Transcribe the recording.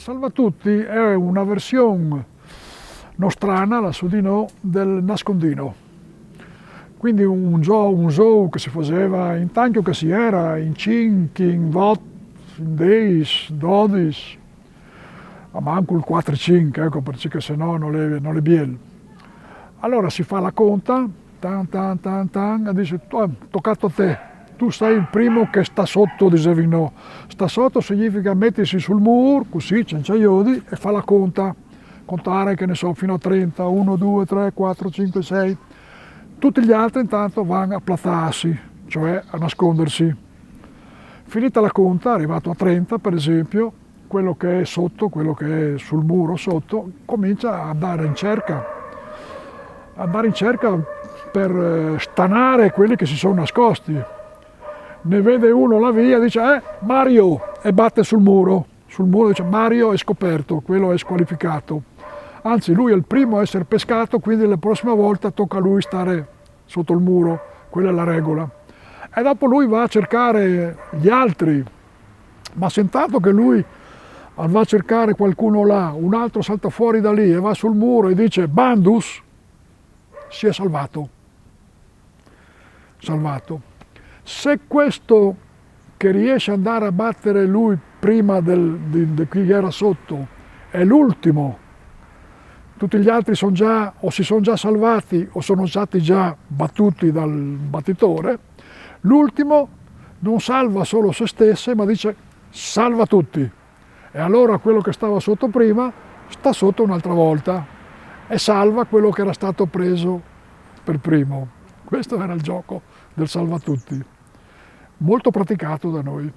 Salvatutti è una versione nostrana, la su di no, del nascondino. Quindi un gioco che si faceva in tanto che si era, in 5, in 8, in 10, 12, ma anche il 4-5, ecco, perché se no non le biel. Allora si fa la conta, tan tan tan tan, e dice, toccato a te, tu sei il primo che sta sotto, dicevi no. Sta sotto significa mettersi sul muro, così, senza iodi, e fa la conta. Contare, che ne so, fino a 30, 1, 2, 3, 4, 5, 6. Tutti gli altri intanto vanno a platarsi, cioè a nascondersi. Finita la conta, arrivato a 30 per esempio, quello che è sotto, quello che è sul muro sotto, comincia ad andare in cerca per stanare quelli che si sono nascosti. Ne vede uno la via, dice Mario, e batte sul muro dice Mario è scoperto, quello è squalificato. Anzi, lui è il primo a essere pescato, quindi la prossima volta tocca a lui stare sotto il muro, quella è la regola. E dopo lui va a cercare gli altri, ma sentato che lui va a cercare qualcuno là, un altro salta fuori da lì e va sul muro e dice Bandus, si è salvato. Se questo che riesce ad andare a battere lui prima di chi era sotto è l'ultimo, tutti gli altri sono già, o si sono già salvati o sono stati già battuti dal battitore, l'ultimo non salva solo se stesso, ma dice salva tutti. E allora quello che stava sotto prima sta sotto un'altra volta e salva quello che era stato preso per primo. Questo era il gioco del salvatutti, molto praticato da noi.